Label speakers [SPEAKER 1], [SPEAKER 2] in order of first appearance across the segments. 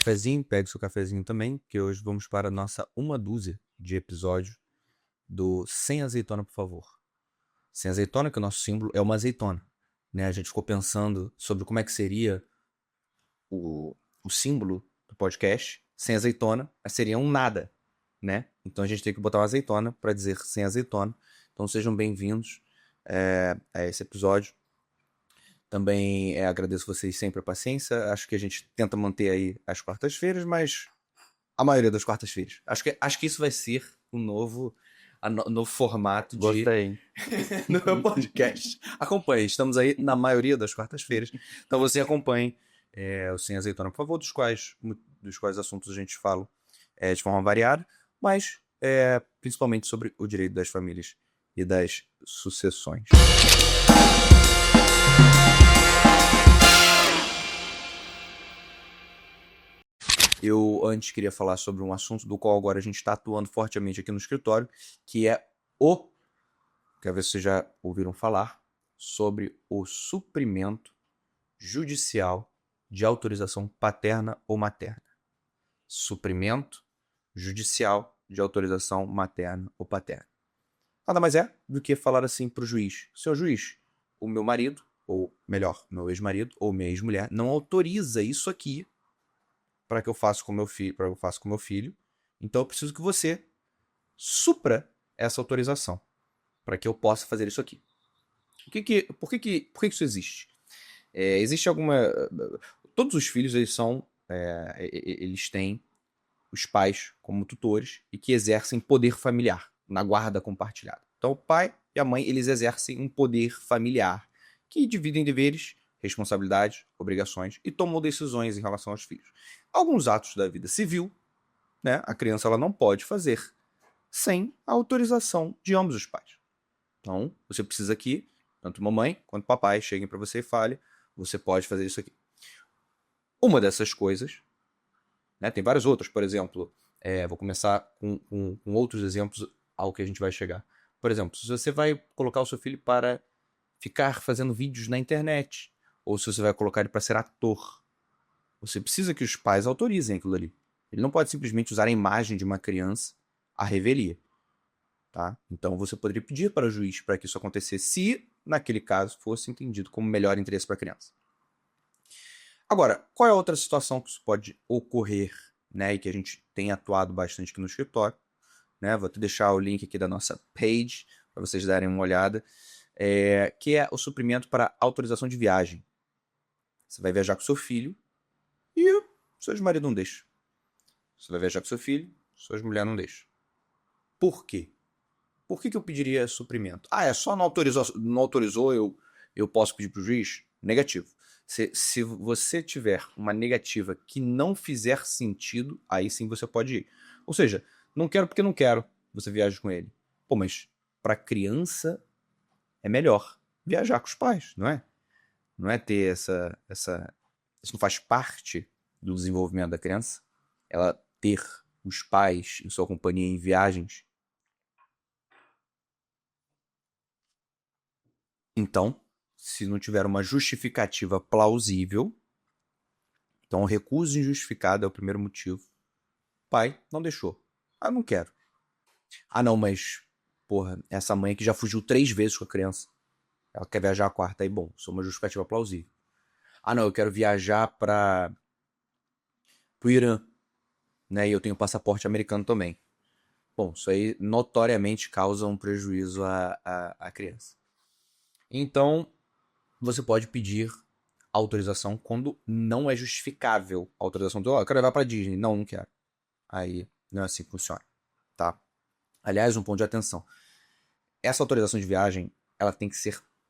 [SPEAKER 1] cafezinho, pegue seu cafezinho também, que hoje vamos para a nossa uma dúzia de episódios do Sem Azeitona, por favor. Sem azeitona, que o nosso símbolo é uma azeitona, né? A gente ficou pensando sobre como é que seria o símbolo do podcast sem azeitona, seria um nada, né? Então a gente tem que botar uma azeitona para dizer sem azeitona. Então sejam bem-vindos a esse episódio. Também agradeço vocês sempre a paciência. Acho que a gente tenta manter aí as quartas-feiras, mas a maioria das quartas-feiras. Acho que isso vai ser o novo formato de
[SPEAKER 2] Gostei.
[SPEAKER 1] no meu podcast. Acompanhe, estamos aí na maioria das quartas-feiras. Então você acompanhe o Sem Azeitona, por favor, dos quais assuntos a gente fala de forma variada, mas principalmente sobre o direito das famílias e das sucessões. Eu antes queria falar sobre um assunto do qual agora a gente está atuando fortemente aqui no escritório, que é quero ver se vocês já ouviram falar, sobre o suprimento judicial de autorização paterna ou materna. Suprimento judicial de autorização materna ou paterna. Nada mais é do que falar assim para o juiz: senhor juiz, o meu marido, ou melhor, meu ex-marido ou minha ex-mulher não autoriza isso aqui para que eu faça com meu filho, então eu preciso que você supra essa autorização para que eu possa fazer isso aqui. Por que isso existe? Existe todos os filhos eles têm os pais como tutores e que exercem poder familiar na guarda compartilhada. Então o pai e a mãe eles exercem um poder familiar que dividem deveres, responsabilidades, obrigações e tomam decisões em relação aos filhos. Alguns atos da vida civil, né, a criança ela não pode fazer sem a autorização de ambos os pais. Então você precisa que tanto mamãe quanto papai cheguem para você e falem: você pode fazer isso aqui. Uma dessas coisas, né, tem várias outras, por exemplo, vou começar com outros exemplos ao que a gente vai chegar. Por exemplo, se você vai colocar o seu filho para ficar fazendo vídeos na internet, ou se você vai colocar ele para ser ator, você precisa que os pais autorizem aquilo ali. Ele não pode simplesmente usar a imagem de uma criança à revelia. Tá? Então você poderia pedir para o juiz para que isso acontecesse, se naquele caso fosse entendido como melhor interesse para a criança. Agora, qual é a outra situação que isso pode ocorrer, né, e que a gente tem atuado bastante aqui no escritório, né? Vou te deixar o link aqui da nossa page para vocês darem uma olhada, que é o suprimento para autorização de viagem. Você vai viajar com seu filho e o seu ex-marido não deixa. Você vai viajar com seu filho, sua ex-mulher não deixa. Por quê? Por que eu pediria suprimento? Só não autorizou, eu posso pedir para o juiz? Negativo. Se você tiver uma negativa que não fizer sentido, aí sim você pode ir. Ou seja, não quero porque não quero, você viaja com ele. Pô, mas para criança é melhor viajar com os pais, não é? Não é ter essa... Isso não faz parte do desenvolvimento da criança? Ela ter os pais em sua companhia em viagens? Então, se não tiver uma justificativa plausível, então o recuso injustificado é o primeiro motivo. Pai não deixou. Não quero. Não, mas, porra, essa mãe que já fugiu 3 vezes com a criança. Ela quer viajar a quarta. Aí, bom, isso é uma justificativa plausível. Não, eu quero viajar pro Irã, né? E eu tenho passaporte americano também. Bom, isso aí notoriamente causa um prejuízo à criança. Então, você pode pedir autorização quando não é justificável a autorização. Eu quero levar para Disney. Não quero. Aí não é assim que funciona, tá? Aliás, um ponto de atenção. Essa autorização de viagem, ela tem que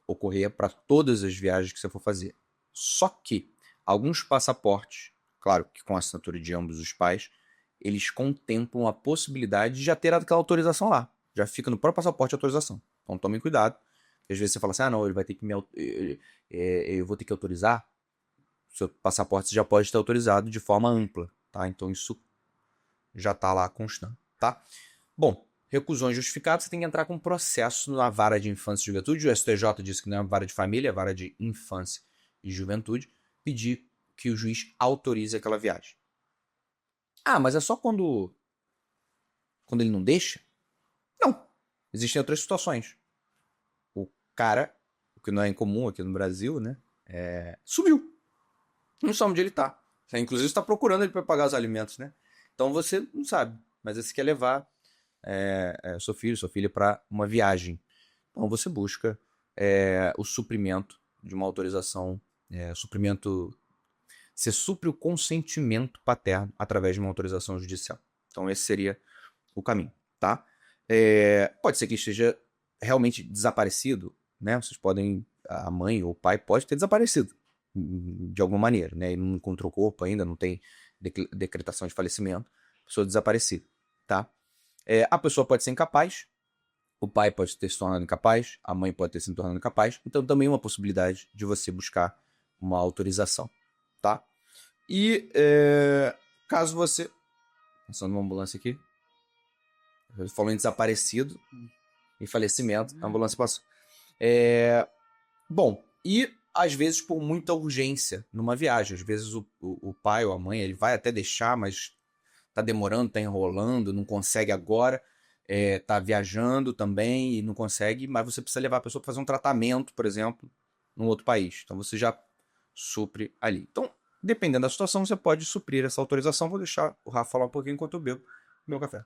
[SPEAKER 1] ocorrer para todas as viagens que você for fazer. Só que alguns passaportes, claro que com a assinatura de ambos os pais, eles contemplam a possibilidade de já ter aquela autorização lá. Já fica no próprio passaporte a autorização. Então tomem cuidado. Às vezes você fala assim, não, ele vai ter que eu vou ter que autorizar. O seu passaporte já pode estar autorizado de forma ampla, tá? Então isso já está lá constando, tá? Bom, recusões justificadas, você tem que entrar com um processo na vara de infância e juventude. O STJ disse que não é vara de família, é vara de infância e juventude. Pedir que o juiz autorize aquela viagem. Ah, mas é só quando ele não deixa? Não. Existem outras situações. O cara, o que não é incomum aqui no Brasil, né? Sumiu. Não sabe onde ele tá. Você, inclusive, está procurando ele para pagar os alimentos, né? Então você não sabe. Mas você quer levar seu filho, sua filha para uma viagem. Então você busca o suprimento de uma autorização, suprimento. Você supre o consentimento paterno através de uma autorização judicial. Então esse seria o caminho, tá? Pode ser que esteja realmente desaparecido, né? Vocês podem, a mãe ou o pai pode ter desaparecido de alguma maneira, né? Ele não encontrou o corpo ainda, não tem decretação de falecimento, pessoa desaparecida, tá? A pessoa pode ser incapaz, o pai pode ter se tornado incapaz, a mãe pode ter se tornado incapaz, então também é uma possibilidade de você buscar uma autorização, tá? E caso você... Passando uma ambulância aqui. Falou em desaparecido e falecimento, a ambulância passou. Bom, e às vezes por muita urgência numa viagem. Às vezes o pai ou a mãe ele vai até deixar, mas tá demorando, tá enrolando, não consegue agora. Tá viajando também e não consegue, mas você precisa levar a pessoa para fazer um tratamento, por exemplo, num outro país. Então você já supre ali. Então, dependendo da situação, você pode suprir essa autorização. Vou deixar o Rafa falar um pouquinho enquanto eu bebo meu café.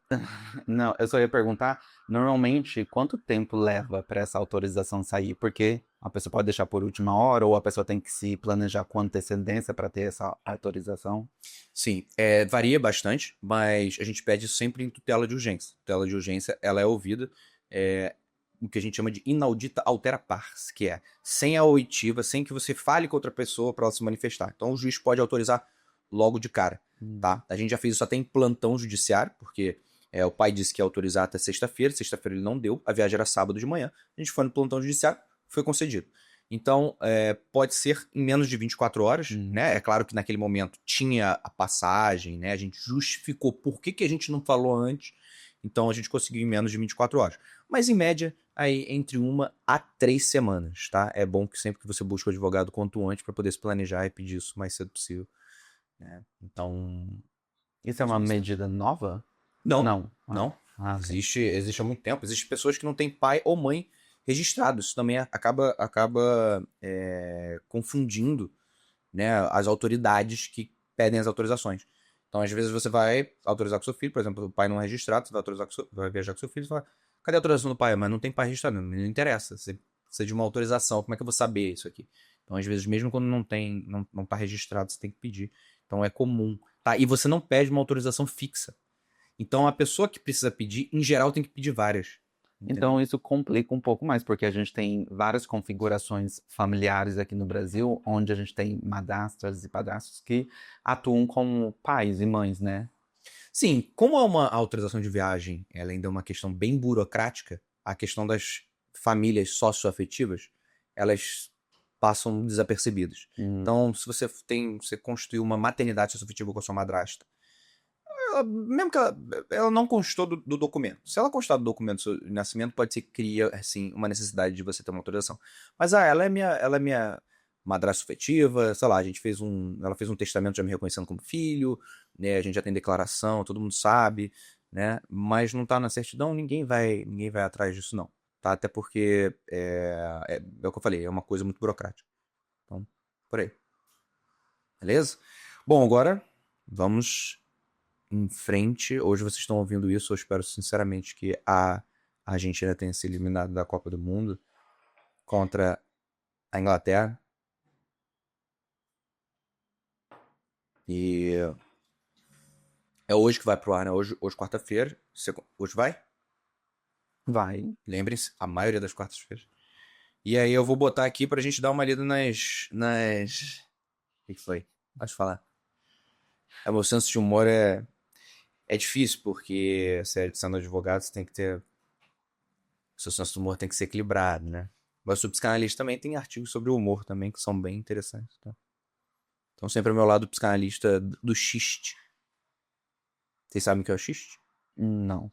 [SPEAKER 2] Não, eu só ia perguntar, normalmente, quanto tempo leva para essa autorização sair? Porque a pessoa pode deixar por última hora ou a pessoa tem que se planejar com antecedência para ter essa autorização?
[SPEAKER 1] Sim, varia bastante, mas a gente pede sempre em tutela de urgência. Tutela de urgência, ela é ouvida, o que a gente chama de inaudita altera pars, que é sem a oitiva, sem que você fale com outra pessoa para ela se manifestar. Então o juiz pode autorizar logo de cara, tá? A gente já fez isso até em plantão judiciário, porque o pai disse que ia autorizar até sexta-feira ele não deu, a viagem era sábado de manhã, a gente foi no plantão judiciário, foi concedido. Então, pode ser em menos de 24 horas, né? É claro que naquele momento tinha a passagem, né? A gente justificou por que a gente não falou antes, então a gente conseguiu em menos de 24 horas. Mas em média, aí entre 1 a 3 semanas, tá? É bom que sempre que você busca o advogado quanto antes para poder se planejar e pedir isso o mais cedo possível, né? Então,
[SPEAKER 2] Isso é uma medida nova?
[SPEAKER 1] não,
[SPEAKER 2] Não.
[SPEAKER 1] não.
[SPEAKER 2] Ok.
[SPEAKER 1] Existe há muito tempo. Existem pessoas que não têm pai ou mãe registrados. Isso também acaba confundindo, né, as autoridades que pedem as autorizações. Então, às vezes, você vai autorizar com seu filho, por exemplo, o pai não é registrado, você vai, vai viajar com seu filho, você fala, cadê a autorização do pai? Mas não tem pai registrado, não interessa. Você precisa de uma autorização, como é que eu vou saber isso aqui? Então, às vezes, mesmo quando não tá registrado, você tem que pedir. Então, é comum, tá? E você não pede uma autorização fixa. Então, a pessoa que precisa pedir, em geral, tem que pedir várias. Entendeu?
[SPEAKER 2] Então isso complica um pouco mais, porque a gente tem várias configurações familiares aqui no Brasil, onde a gente tem madrastas e padrastos que atuam como pais e mães, né?
[SPEAKER 1] Sim, como é uma autorização de viagem, ela ainda é uma questão bem burocrática, a questão das famílias socioafetivas, elas passam desapercebidas.
[SPEAKER 2] Hum,
[SPEAKER 1] Então, se você constituiu uma maternidade socioafetiva com a sua madrasta, mesmo que ela não constou do documento. Se ela constar do documento do seu nascimento, pode ser que cria, assim, uma necessidade de você ter uma autorização. Mas, ela é minha madrasta afetiva, sei lá, ela fez um testamento já me reconhecendo como filho, né, a gente já tem declaração, todo mundo sabe, né, mas não tá na certidão, ninguém vai atrás disso não, tá? Até porque é o que eu falei, é uma coisa muito burocrática. Então, por aí. Beleza? Bom, agora vamos em frente. Hoje vocês estão ouvindo isso. Eu espero sinceramente que a Argentina tenha se eliminado da Copa do Mundo contra a Inglaterra. E é hoje que vai pro ar, né? Hoje quarta-feira. Hoje vai?
[SPEAKER 2] vai.
[SPEAKER 1] Lembrem-se, a maioria das quartas-feiras. E aí eu vou botar aqui pra gente dar uma lida nas... O que foi? Pode falar. Meu senso de humor é difícil, porque sendo advogado você tem que ter... O seu senso de humor tem que ser equilibrado, né? Mas o psicanalista também tem artigos sobre o humor também, que são bem interessantes, tá? Então sempre ao meu lado o psicanalista do xiste. Vocês sabem o que é o xiste?
[SPEAKER 2] Não.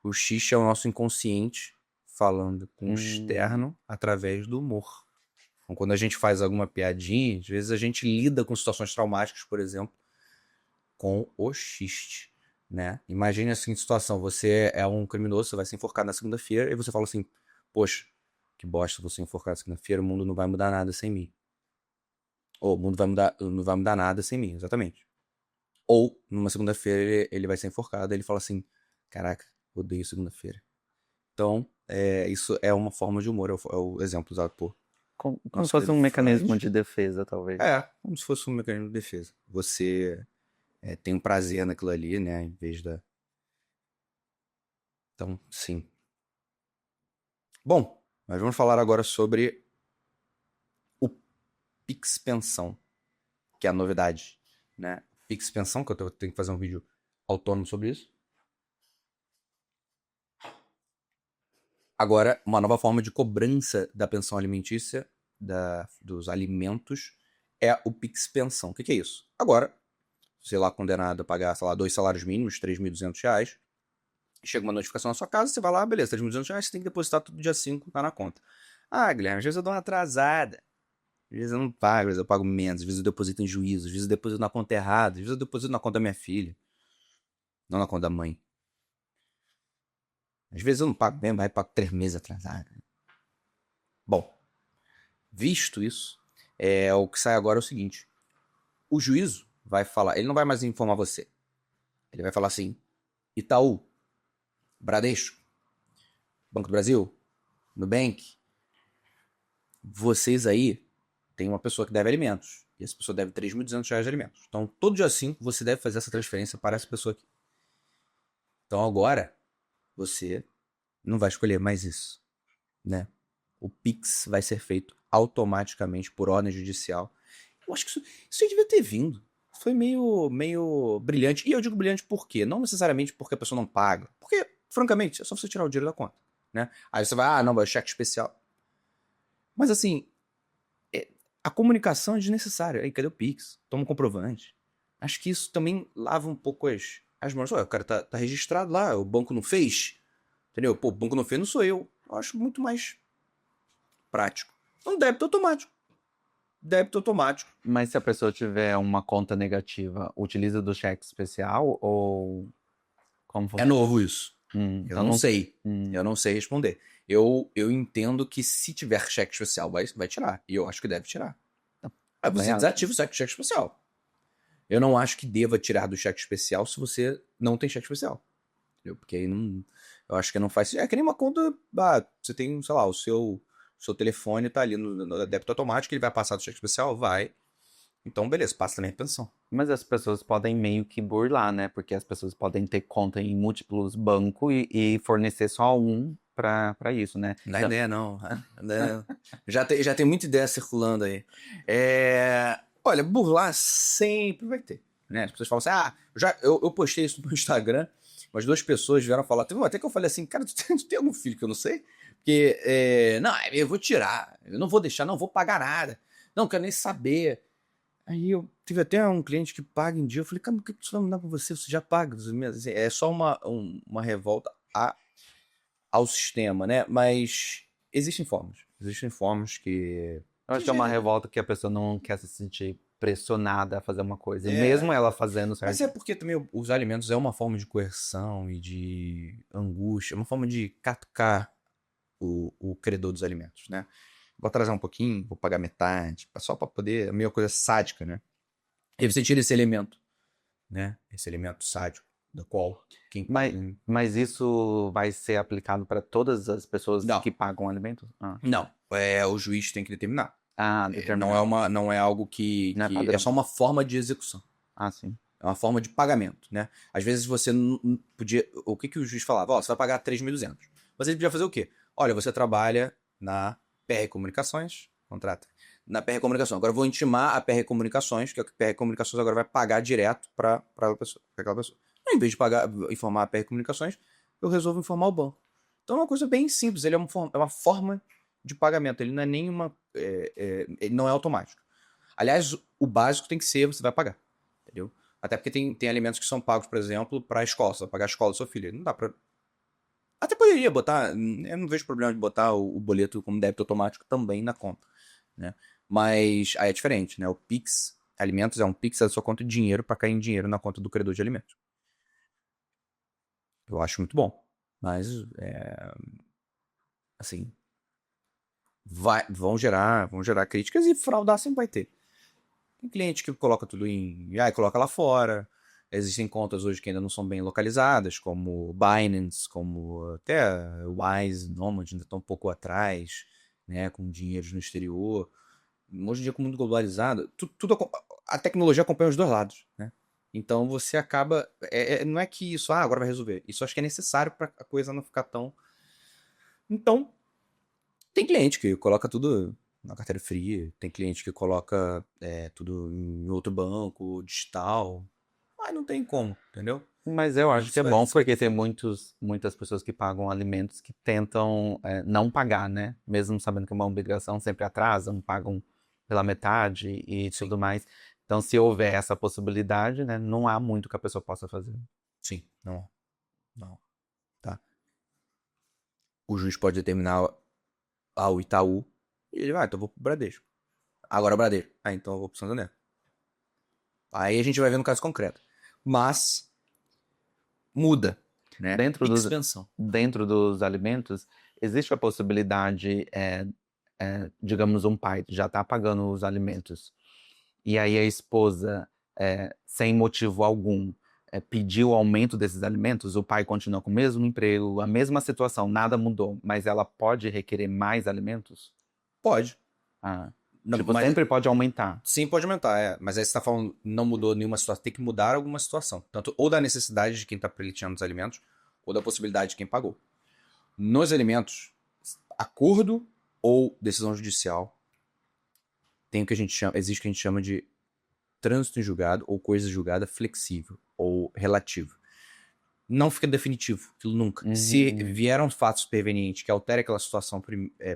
[SPEAKER 1] O xiste é o nosso inconsciente falando com o
[SPEAKER 2] Hum,
[SPEAKER 1] externo através do humor. Então, quando a gente faz alguma piadinha, às vezes a gente lida com situações traumáticas, por exemplo, com o xiste, né? Imagine a seguinte situação, você é um criminoso, você vai ser enforcado na segunda-feira e você fala assim, poxa, que bosta, vou ser enforcado na segunda-feira, o mundo não vai mudar nada sem mim. Ou o mundo não vai mudar nada sem mim, exatamente. Ou, numa segunda-feira, ele vai ser enforcado e ele fala assim, caraca, odeio segunda-feira. Então, isso é uma forma de humor, é o exemplo usado por
[SPEAKER 2] Como se
[SPEAKER 1] nosso
[SPEAKER 2] fosse um
[SPEAKER 1] querido
[SPEAKER 2] mecanismo
[SPEAKER 1] Freud.
[SPEAKER 2] de defesa, talvez.
[SPEAKER 1] Como se fosse um mecanismo de defesa. Você tem um prazer naquilo ali, né, em vez da... Então, sim. Bom, mas vamos falar agora sobre o Pix Pensão, que é a novidade, né? Pix Pensão, que eu tenho que fazer um vídeo autônomo sobre isso. Agora, uma nova forma de cobrança da pensão alimentícia, dos alimentos, é o Pix Pensão. O que é isso? Agora, sei lá, condenado a pagar, sei lá, 2 salários mínimos, R$ 3.200, chega uma notificação na sua casa, você vai lá, beleza, R$ 3.200, você tem que depositar todo dia 5, tá na conta. Ah, Guilherme, às vezes eu dou uma atrasada. Às vezes eu não pago, às vezes eu pago menos, às vezes eu deposito em juízo, às vezes eu deposito na conta errada, às vezes eu deposito na conta da minha filha, não na conta da mãe. Às vezes eu não pago mesmo, aí pago 3 meses atrasado. Bom, visto isso, o que sai agora é o seguinte: o juízo vai falar, ele não vai mais informar você. Ele vai falar assim: Itaú, Bradesco, Banco do Brasil, Nubank, vocês aí tem uma pessoa que deve alimentos. E essa pessoa deve R$ 3.200 de alimentos. Então, todo dia 5 você deve fazer essa transferência para essa pessoa aqui. Então, agora, você não vai escolher mais isso, né? O Pix vai ser feito automaticamente por ordem judicial. Eu acho que isso aí devia ter vindo. Foi meio brilhante. E eu digo brilhante por quê? Não necessariamente porque a pessoa não paga. Porque, francamente, é só você tirar o dinheiro da conta, né? Aí você vai, não, vai cheque especial. Mas assim, a comunicação é desnecessária. Aí, cadê o Pix? Toma um comprovante. Acho que isso também lava um pouco as mãos. Ué, o cara tá registrado lá, o banco não fez. Entendeu? Pô, o banco não fez, não sou eu. Eu acho muito mais prático. Um débito automático. Débito automático.
[SPEAKER 2] Mas se a pessoa tiver uma conta negativa, utiliza do cheque especial ou como
[SPEAKER 1] É
[SPEAKER 2] funciona?
[SPEAKER 1] novo isso. Eu
[SPEAKER 2] Então
[SPEAKER 1] não
[SPEAKER 2] não.
[SPEAKER 1] sei. Eu não sei responder. Eu entendo que se tiver cheque especial, vai tirar. E eu acho que deve tirar. Aí
[SPEAKER 2] Também
[SPEAKER 1] você
[SPEAKER 2] acho.
[SPEAKER 1] desativa o cheque especial. Eu não acho que deva tirar do cheque especial se você não tem cheque especial. Entendeu? Porque aí não. Eu acho que não faz. É que nem uma conta. Você tem, sei lá, o seu telefone tá ali no débito automático, ele vai passar do cheque especial? Vai. Então, beleza, passa também a pensão.
[SPEAKER 2] Mas as pessoas podem meio que burlar, né? Porque as pessoas podem ter conta em múltiplos bancos e fornecer só um pra isso, né?
[SPEAKER 1] Não dá
[SPEAKER 2] Então,
[SPEAKER 1] ideia, não. Né? Já tem muita ideia circulando aí. Olha, burlar sempre vai ter. Né? As pessoas falam assim: eu postei isso no Instagram, mas 2 pessoas vieram falar. Teve até que eu falei assim: cara, tu tem algum filho que eu não sei? Porque, não, eu vou tirar, eu não vou deixar, não vou pagar nada. Não quero nem saber. Aí eu tive até um cliente que paga em dia. Eu falei, cara, por que isso vai mudar pra você? Você já paga. Assim, é só uma revolta ao sistema, né? Mas existem formas. Existem formas que.
[SPEAKER 2] eu acho que é uma revolta que a pessoa não quer se sentir pressionada a fazer uma coisa. E
[SPEAKER 1] É,
[SPEAKER 2] mesmo ela fazendo
[SPEAKER 1] mas
[SPEAKER 2] certo.
[SPEAKER 1] é porque também os alimentos é uma forma de coerção e de angústia, é uma forma de catucar o credor dos alimentos, né? Vou atrasar um pouquinho, vou pagar metade, só para poder, a meio coisa sádica, né? E você tira esse elemento, né? Esse elemento sádico, do qual quem
[SPEAKER 2] Mas, mas isso vai ser aplicado para todas as pessoas
[SPEAKER 1] não,
[SPEAKER 2] que pagam alimentos?
[SPEAKER 1] não, o juiz tem que determinar.
[SPEAKER 2] Determinar.
[SPEAKER 1] Não é algo
[SPEAKER 2] Não é
[SPEAKER 1] que é
[SPEAKER 2] padrão.
[SPEAKER 1] só uma forma de execução.
[SPEAKER 2] Sim.
[SPEAKER 1] É uma forma de pagamento, né? Às vezes você não podia. O que o juiz falava? Ó, você vai pagar 3.200. Mas ele podia fazer o quê? Olha, você trabalha na PR Comunicações, contrata. Na PR Comunicações. Agora eu vou intimar a PR Comunicações, que a PR Comunicações agora vai pagar direto para aquela pessoa. Em vez de informar a PR Comunicações, eu resolvo informar o banco. Então é uma coisa bem simples. Ele é uma forma de pagamento. Ele não é nenhuma. Ele não é automático. Aliás, o básico tem que ser: você vai pagar. Entendeu? Até porque tem alimentos que são pagos, por exemplo, para a escola. Você vai pagar a escola do seu filho. Não dá pra. Até poderia botar. Eu não vejo problema de botar o boleto como débito automático também na conta, né? Mas aí é diferente, né? O Pix alimentos é um Pix da sua conta de dinheiro para cair em dinheiro na conta do credor de alimentos. Eu acho muito bom. Mas, assim, vão gerar críticas e fraudar sempre vai ter. Tem cliente que coloca tudo e coloca lá fora. Existem contas hoje que ainda não são bem localizadas, como Binance, como até Wise, Nomad, ainda estão um pouco atrás, né, com dinheiros no exterior. Hoje em dia, com o mundo globalizado, a tecnologia acompanha os dois lados, né? Então você acaba. Não é que isso agora vai resolver. Isso acho que é necessário para a coisa não ficar tão. Então, tem cliente que coloca tudo na carteira fria, tem cliente que coloca tudo em outro banco, digital. Mas não tem como, entendeu?
[SPEAKER 2] Mas eu acho que é
[SPEAKER 1] Isso
[SPEAKER 2] bom
[SPEAKER 1] isso vai
[SPEAKER 2] porque
[SPEAKER 1] ter
[SPEAKER 2] tem
[SPEAKER 1] fluxo.
[SPEAKER 2] muitas pessoas que pagam alimentos que tentam não pagar, né? Mesmo sabendo que é uma obrigação, sempre atrasam, pagam pela metade e
[SPEAKER 1] Sim,
[SPEAKER 2] tudo mais. Então, se houver essa possibilidade, né, não há muito que a pessoa possa fazer.
[SPEAKER 1] sim, não, não, tá? O juiz pode determinar o Itaú e ele vai, então eu vou pro Bradesco. Agora o Bradesco. Então eu vou pro Santander. Aí a gente vai ver no caso concreto. Mas muda, né?
[SPEAKER 2] Dentro dos,
[SPEAKER 1] Expansão.
[SPEAKER 2] dentro dos alimentos, existe a possibilidade, digamos, um pai já está pagando os alimentos, e aí a esposa, sem motivo algum, pediu o aumento desses alimentos, o pai continua com o mesmo emprego, a mesma situação, nada mudou, mas ela pode requerer mais alimentos?
[SPEAKER 1] Pode.
[SPEAKER 2] Ah,
[SPEAKER 1] Não,
[SPEAKER 2] tipo,
[SPEAKER 1] mas
[SPEAKER 2] sempre pode aumentar.
[SPEAKER 1] sim, pode aumentar, Mas aí você tá falando, não mudou nenhuma situação, tem que mudar alguma situação. Tanto ou da necessidade de quem tá pleiteando os alimentos, ou da possibilidade de quem pagou. Nos alimentos, acordo ou decisão judicial, tem o que a gente chama, existe o que a gente chama de trânsito em julgado ou coisa julgada flexível ou relativo. Não fica definitivo, aquilo nunca. Se
[SPEAKER 2] Uhum.
[SPEAKER 1] vieram fatos supervenientes que alterem aquela situação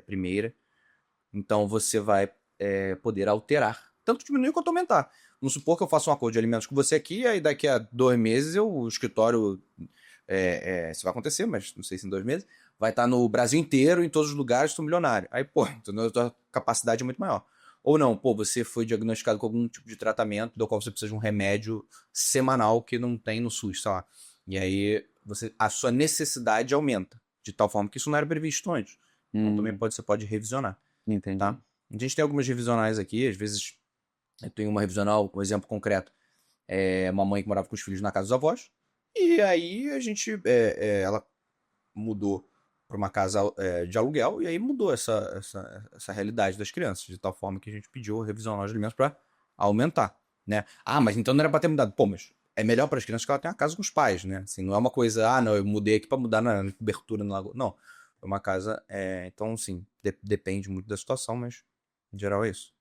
[SPEAKER 1] primeira, então você vai poder alterar. Tanto diminuir quanto aumentar. Vamos supor que eu faça um acordo de alimentos com você aqui, aí daqui a 2 meses o escritório. Isso vai acontecer, mas não sei se em 2 meses. Vai estar no Brasil inteiro, em todos os lugares, estou milionário. Aí, pô, então a tua capacidade é muito maior. Ou não, pô, você foi diagnosticado com algum tipo de tratamento do qual você precisa de um remédio semanal que não tem no SUS, sei lá. E aí a sua necessidade aumenta, de tal forma que isso não era previsto antes. Então também você pode revisionar,
[SPEAKER 2] Entendi.
[SPEAKER 1] tá? A gente tem algumas revisionais aqui, às vezes eu tenho uma revisional, um exemplo concreto, uma mãe que morava com os filhos na casa dos avós, e aí a gente, ela mudou para uma casa de aluguel, e aí mudou essa realidade das crianças, de tal forma que a gente pediu revisionar os alimentos para aumentar, né? Ah, mas então não era para ter mudado. Pô, mas é melhor para as crianças que ela tenha uma casa com os pais, né? Assim, não é uma coisa, não, eu mudei aqui para mudar na cobertura no lago. Não, é uma casa, então, sim, depende muito da situação, mas em geral é isso.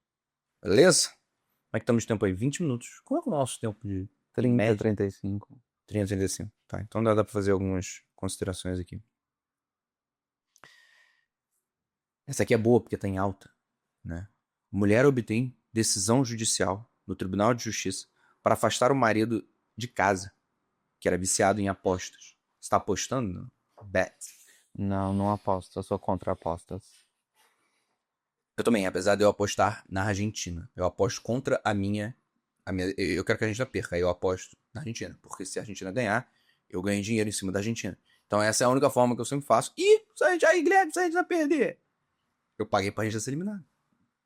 [SPEAKER 1] Beleza? Como é que estamos de tempo aí? 20 minutos. Qual é o nosso tempo de
[SPEAKER 2] 30,
[SPEAKER 1] média?
[SPEAKER 2] 35.
[SPEAKER 1] 30, 35. Tá, então dá pra fazer algumas considerações aqui. Essa aqui é boa porque tá em alta, né? Mulher obtém decisão judicial no Tribunal de Justiça para afastar o marido de casa, que era viciado em apostas. Você tá apostando? Bet.
[SPEAKER 2] Não, não aposto, eu sou contra apostas.
[SPEAKER 1] Eu também, apesar de eu apostar na Argentina. Eu aposto contra eu quero que a Argentina perca, aí eu aposto na Argentina. Porque se a Argentina ganhar, eu ganho dinheiro em cima da Argentina. Então essa é a única forma que eu sempre faço. E Guilherme, se a Argentina perder, eu paguei pra Argentina ser eliminada.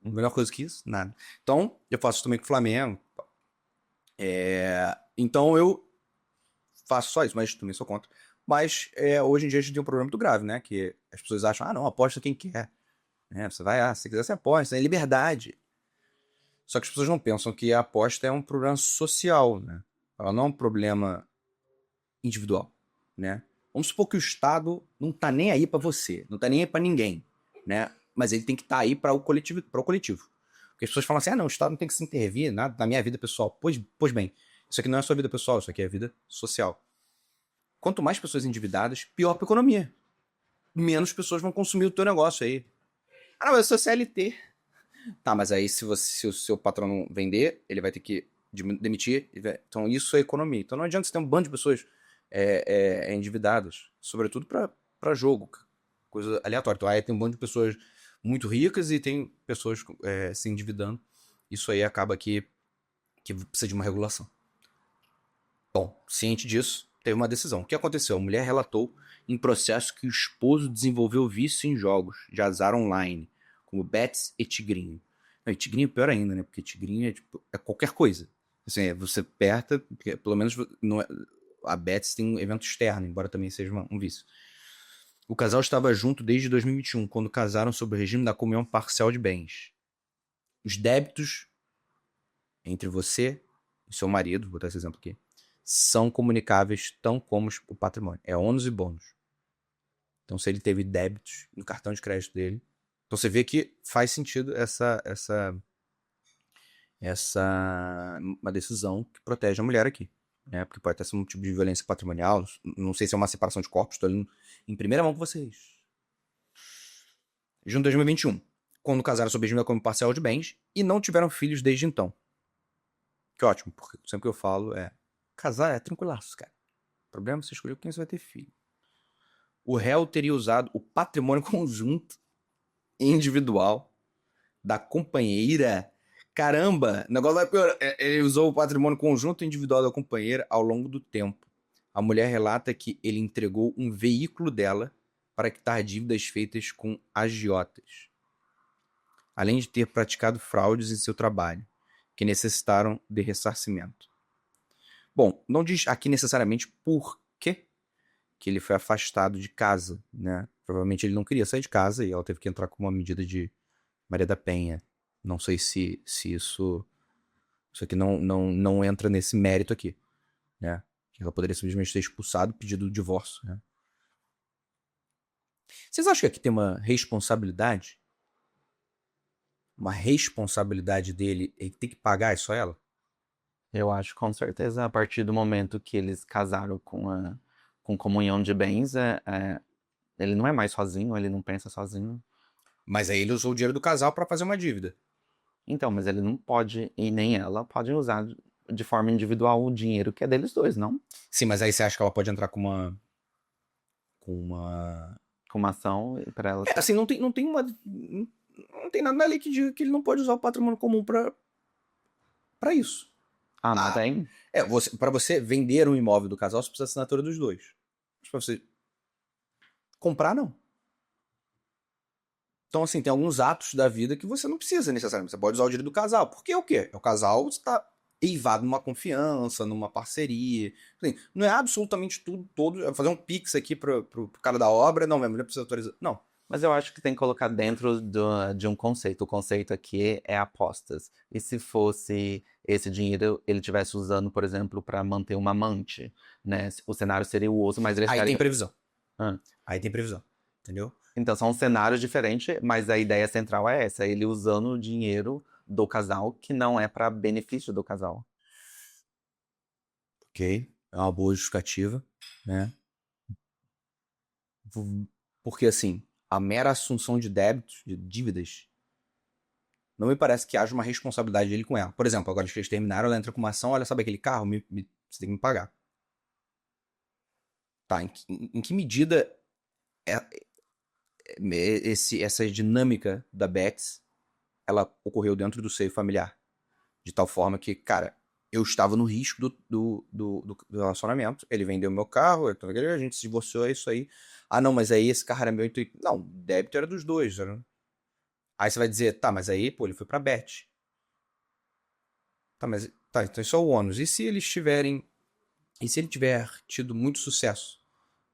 [SPEAKER 1] Melhor coisa que isso? Nada. Então, eu faço isso também com o Flamengo. Então eu faço só isso, mas também sou contra. Mas hoje em dia a gente tem um problema muito grave, né? Que as pessoas acham, não, aposta quem quer. Você vai, se quiser você aposta, é liberdade. Só que as pessoas não pensam que a aposta é um problema social, né? Ela não é um problema individual, né? Vamos supor que o Estado não tá nem aí pra você, não tá nem aí pra ninguém, né? Mas ele tem que estar aí para o coletivo, Porque as pessoas falam assim: "Ah, não, o Estado não tem que se intervir nada na minha vida pessoal". Pois bem, isso aqui não é a sua vida pessoal, isso aqui é a vida social. Quanto mais pessoas endividadas, pior para a economia. Menos pessoas vão consumir o teu negócio aí. Ah, não, eu sou CLT. Tá, mas aí se o seu patrão não vender, ele vai ter que demitir. Então isso é economia. Então não adianta você ter um bando de pessoas endividadas, sobretudo para jogo, coisa aleatória. Então aí tem um bando de pessoas muito ricas e tem pessoas se endividando. Isso aí acaba que que precisa de uma regulação. Bom, ciente disso, teve uma decisão. O que aconteceu? A mulher relatou em processo que o esposo desenvolveu vício em jogos de azar online, como Bets e Tigrinho. Não, e Tigrinho é pior ainda, né? Porque Tigrinho é, tipo, é qualquer coisa. Assim, você aperta, porque pelo menos não é, a Bets tem um evento externo, embora também seja um vício. O casal estava junto desde 2021, quando casaram sob o regime da comunhão parcial de bens. Os débitos entre você e seu marido, vou botar esse exemplo aqui, são comunicáveis tão como o patrimônio. É ônus e bônus. Então, se ele teve débitos no cartão de crédito dele, então você vê que faz sentido uma decisão que protege a mulher aqui, né? Porque pode ter sido um tipo de violência patrimonial, não sei se é uma separação de corpos, estou ali em primeira mão com vocês. Junho de 2021, quando casaram sob regime da comunhão parcial de bens e não tiveram filhos desde então. Que ótimo, porque sempre que eu falo casar é tranquilaço, cara. O problema é você escolher com quem você vai ter filho. O réu teria usado o patrimônio conjunto e individual da companheira. Caramba, o negócio vai piorar. Ele usou o patrimônio conjunto e individual da companheira ao longo do tempo. A mulher relata que ele entregou um veículo dela para quitar dívidas feitas com agiotas, além de ter praticado fraudes em seu trabalho, que necessitaram de ressarcimento. Bom, não diz aqui necessariamente por quê que ele foi afastado de casa, né? Provavelmente ele não queria sair de casa e ela teve que entrar com uma medida de Maria da Penha. Não sei se isso aqui não entra nesse mérito aqui, né? Ela poderia simplesmente ter expulsado, pedido o divórcio, né? Vocês acham que aqui tem uma responsabilidade? Uma responsabilidade dele, ele tem que pagar isso a ela?
[SPEAKER 2] Eu acho com certeza a partir do momento que eles casaram com comunhão de bens, ele não é mais sozinho, ele não pensa sozinho.
[SPEAKER 1] Mas aí ele usou o dinheiro do casal para fazer uma dívida.
[SPEAKER 2] Então, mas ele não pode, e nem ela, podem usar de forma individual o dinheiro que é deles dois, não?
[SPEAKER 1] Sim, mas aí você acha que ela pode entrar com uma. Com uma.
[SPEAKER 2] Com uma ação para ela.
[SPEAKER 1] Assim, não tem uma. Não tem nada na lei que diga que ele não pode usar o patrimônio comum pra isso.
[SPEAKER 2] Ah, não tem?
[SPEAKER 1] Pra você vender um imóvel do casal, você precisa da assinatura dos dois. Mas pra você comprar, não. Então, assim, tem alguns atos da vida que você não precisa necessariamente. Você pode usar o dinheiro do casal. Porque é o quê? É o casal, você tá eivado numa confiança, numa parceria. Assim, não é absolutamente tudo, todo. Fazer um pix aqui pro cara da obra, não, minha mulher precisa autorizar. Não.
[SPEAKER 2] Mas eu acho que tem que colocar dentro de um conceito. O conceito aqui é apostas. E se fosse esse dinheiro, ele estivesse usando, por exemplo, para manter uma amante, né? O cenário seria o outro, mas ele
[SPEAKER 1] Aí tem previsão.
[SPEAKER 2] Ah.
[SPEAKER 1] Aí tem previsão. Entendeu?
[SPEAKER 2] Então são cenários diferentes, mas a ideia central é essa: ele usando o dinheiro do casal que não é para benefício do casal.
[SPEAKER 1] Ok. É uma boa justificativa, né? Porque, assim, a mera assunção de débitos, de dívidas, não me parece que haja uma responsabilidade dele com ela. Por exemplo, agora que eles terminaram, ela entra com uma ação, olha, sabe aquele carro? Você tem que me pagar. Tá, em que medida essa dinâmica da Bex, ela ocorreu dentro do seio familiar? De tal forma que, cara, eu estava no risco do relacionamento, ele vendeu meu carro, a gente se divorciou, é isso aí. Ah, não, mas aí esse carro era meu. Não, o débito era dos dois. Aí você vai dizer, tá, mas aí, pô, ele foi pra Bet. Tá, mas. Tá, então isso é o ônus. E se eles tiverem. E se ele tiver tido muito sucesso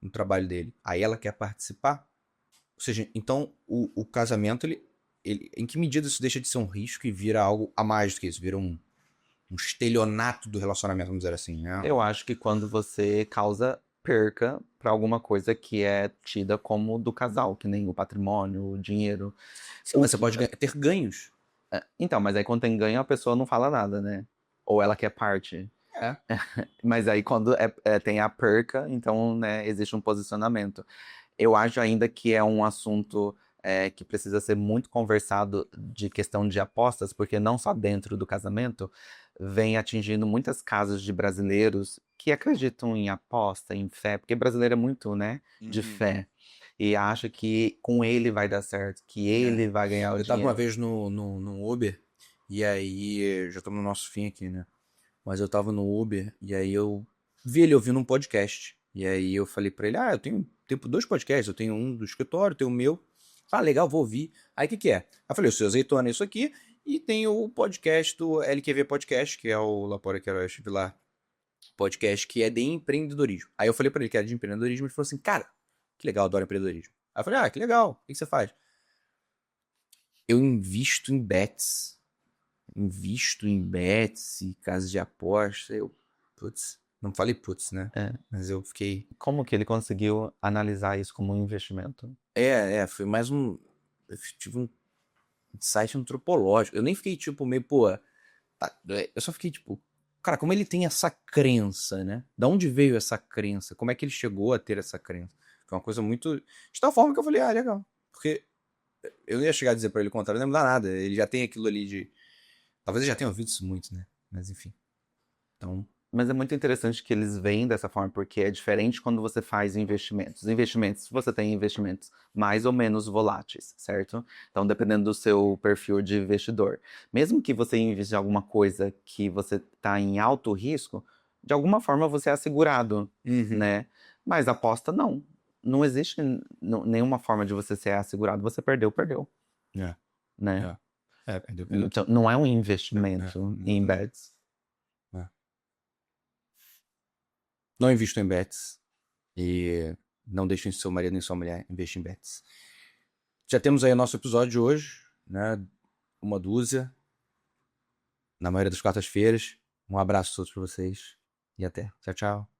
[SPEAKER 1] no trabalho dele? Aí ela quer participar? Ou seja, então o casamento, em que medida isso deixa de ser um risco e vira algo a mais do que isso? Vira um estelionato do relacionamento, vamos dizer assim, né?
[SPEAKER 2] Eu acho que quando você causa perca para alguma coisa que é tida como do casal, que nem o patrimônio, o dinheiro.
[SPEAKER 1] Sim, mas você pode ter ganhos.
[SPEAKER 2] Então, mas aí quando tem ganho, a pessoa não fala nada, né? Ou ela quer parte.
[SPEAKER 1] É.
[SPEAKER 2] Mas aí quando tem a perca, então, né, existe um posicionamento. Eu acho ainda que é um assunto que precisa ser muito conversado de questão de apostas, porque não só dentro do casamento, vem atingindo muitas casas de brasileiros que acreditam em aposta, em fé, porque brasileiro é muito, né, de fé. E acha que com ele vai dar certo, que ele vai ganhar o
[SPEAKER 1] Eu tava uma
[SPEAKER 2] dinheiro.
[SPEAKER 1] vez no Uber, e aí, já estamos no nosso fim aqui, né? mas eu tava no Uber e aí eu vi ele ouvindo um podcast. E aí eu falei pra ele, eu tenho 2 podcasts, eu tenho um do escritório, tenho o meu. Ah, legal, vou ouvir. Aí o que que é? Aí eu falei, o seu Azeitona é isso aqui, e tem o podcast do LQV Podcast, que é o Lapora Queiroz Vilar Podcast, que é de empreendedorismo. Aí eu falei pra ele que era de empreendedorismo, ele falou assim, cara, que legal, adoro empreendedorismo. Aí eu falei, que legal, o que você faz? Eu invisto em bets. Invisto em bets e casas de aposta. Putz, não falei putz, né?
[SPEAKER 2] É.
[SPEAKER 1] Mas eu fiquei.
[SPEAKER 2] Como que ele conseguiu analisar isso como um investimento?
[SPEAKER 1] Foi mais um. Eu tive um insight antropológico. Eu nem fiquei tipo meio, pô. Eu só fiquei tipo, cara, como ele tem essa crença, né? Da onde veio essa crença? Como é que ele chegou a ter essa crença? Foi uma coisa muito. De tal forma que eu falei, legal. Porque eu não ia chegar a dizer pra ele o contrário, não ia mudar nada. Ele já tem aquilo ali de. Talvez ele já tenha ouvido isso muito, né? Mas enfim. Então.
[SPEAKER 2] Mas é muito interessante que eles veem dessa forma, porque é diferente quando você faz investimentos. Investimentos, você tem investimentos mais ou menos voláteis, certo? Então, dependendo do seu perfil de investidor. Mesmo que você invista em alguma coisa que você está em alto risco, de alguma forma você é assegurado, né? Mas aposta, não. Não existe nenhuma forma de você ser assegurado. Você perdeu, perdeu. Né?
[SPEAKER 1] Perdeu.
[SPEAKER 2] Então, não é um investimento em bets.
[SPEAKER 1] Não invisto em bets. E não deixem seu marido nem sua mulher investir em bets. Já temos aí o nosso episódio de hoje, né? Uma dúzia. Na maioria das quartas-feiras. Um abraço a todos pra vocês. E até. Tchau, tchau.